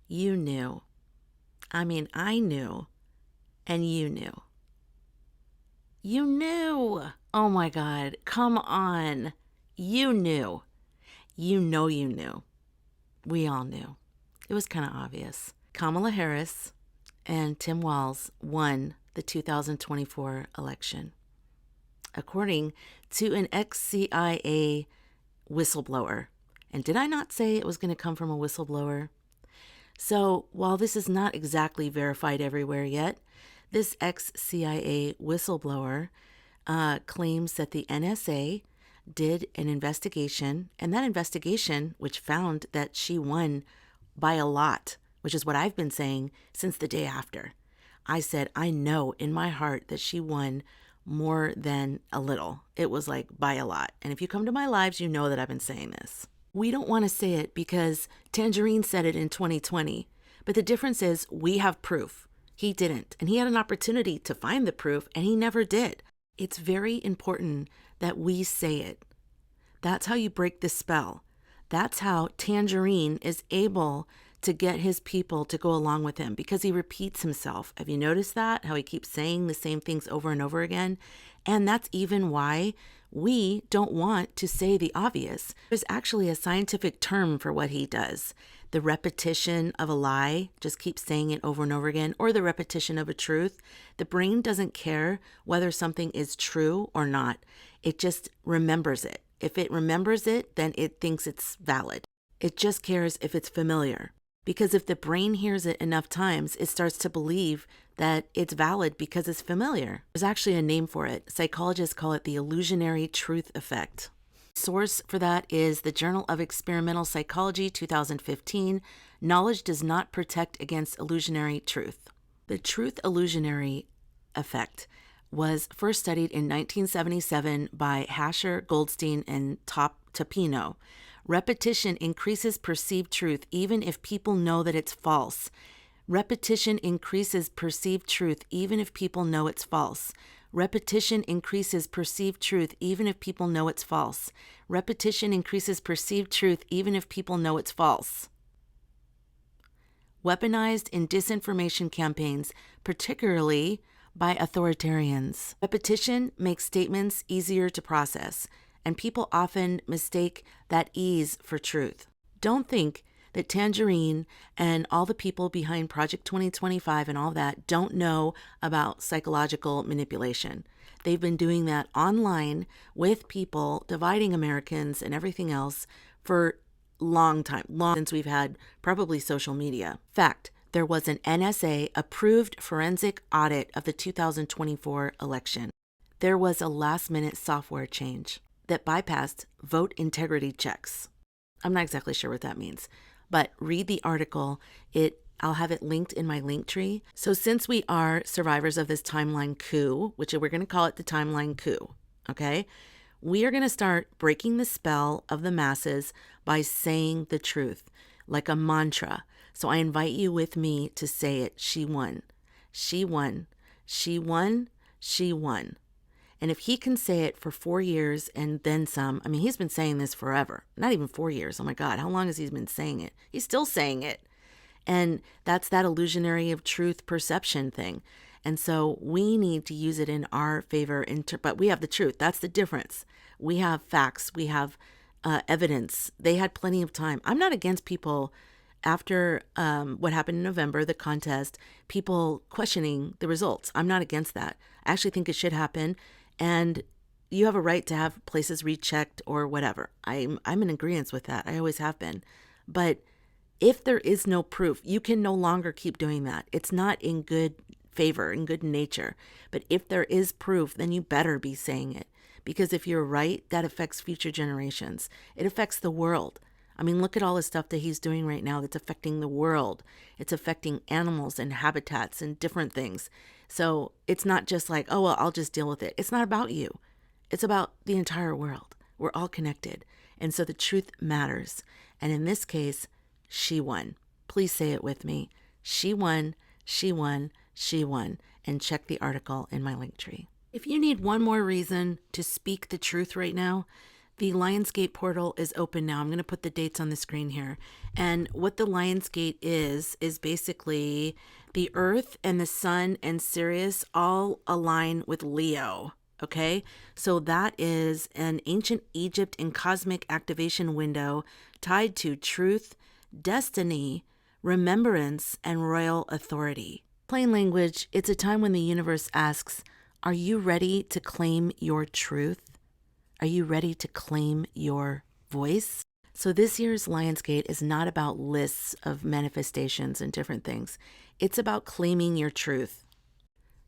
You knew. I mean, I knew, and you knew. You knew. Oh my God. Come on. You knew. You knew. We all knew. It was kind of obvious. Kamala Harris and Tim Walz won the 2024 election, according to an ex-CIA whistleblower. And did I not say it was going to come from a whistleblower? So while this is not exactly verified everywhere yet, this ex-CIA whistleblower claims that the NSA did an investigation, and that investigation, which found that she won by a lot, which is what I've been saying since the day after. I said, I know in my heart that she won more than a little. It was like by a lot. And if you come to my lives, you know that I've been saying this. We don't want to say it because Tangerine said it in 2020. But the difference is we have proof. He didn't. And he had an opportunity to find the proof, and he never did. It's very important that we say it. That's how you break the spell. That's how Tangerine is able to get his people to go along with him, because he repeats himself. Have you noticed that? How he keeps saying the same things over and over again? And that's even why we don't want to say the obvious. There's actually a scientific term for what he does. The repetition of a lie, just keep saying it over and over again, or the repetition of a truth. The brain doesn't care whether something is true or not. It just remembers it. If it remembers it, then it thinks it's valid. It just cares if it's familiar. Because if the brain hears it enough times, it starts to believe that it's valid because it's familiar. There's actually a name for it. Psychologists call it the illusionary truth effect. Source for that is the Journal of Experimental Psychology, 2015. Knowledge does not protect against illusionary truth. The truth illusionary effect was first studied in 1977 by Hasher, Goldstein, and Topino. Repetition increases perceived truth even if people know that it's false. Repetition increases perceived truth even if people know it's false. Repetition increases perceived truth even if people know it's false. Repetition increases perceived truth even if people know it's false. Weaponized in disinformation campaigns, particularly by authoritarians. Repetition makes statements easier to process, and people often mistake that ease for truth. Don't think that Tangerine and all the people behind Project 2025 and all that don't know about psychological manipulation. They've been doing that online with people, dividing Americans and everything else for long since we've had probably social media. Fact, there was an NSA approved forensic audit of the 2024 election. There was a last-minute software change that bypassed vote integrity checks. I'm not exactly sure what that means, but read the article. I'll have it linked in my Linktree. So since we are survivors of this timeline coup, which we're going to call it the timeline coup, okay? We are going to start breaking the spell of the masses by saying the truth, like a mantra. So I invite you with me to say it. She won. She won. She won. She won. And if he can say it for 4 years and then some, I mean, he's been saying this forever. Not even 4 years. Oh my God, how long has he been saying it? He's still saying it. And that's that illusionary of truth perception thing. And so we need to use it in our favor. But we have the truth. That's the difference. We have facts. We have evidence. They had plenty of time. I'm not against people after what happened in November, the contest, people questioning the results. I'm not against that. I actually think it should happen. And you have a right to have places rechecked or whatever. I'm in agreement with that. I always have been. But if there is no proof, you can no longer keep doing that. It's not in good favor, in good nature. But if there is proof, then you better be saying it. Because if you're right, that affects future generations. It affects the world. I mean, look at all the stuff that he's doing right now that's affecting the world. It's affecting animals and habitats and different things. So it's not just like, oh, well, I'll just deal with it. It's not about you. It's about the entire world. We're all connected. And so the truth matters. And in this case, she won. Please say it with me. She won, she won, she won. And check the article in my Linktree. If you need one more reason to speak the truth right now, The Lionsgate portal is open now. I'm going to put the dates on the screen here. And what the Lionsgate is basically the Earth and the Sun and Sirius all align with Leo. Okay, so that is an ancient Egypt and cosmic activation window tied to truth, destiny, remembrance, and royal authority. Plain language, it's a time when the universe asks, are you ready to claim your truth? Are you ready to claim your voice? So this year's Lionsgate is not about lists of manifestations and different things. It's about claiming your truth.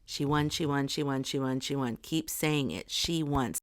She won, she won, she won, she won, she won. Keep saying it. She won.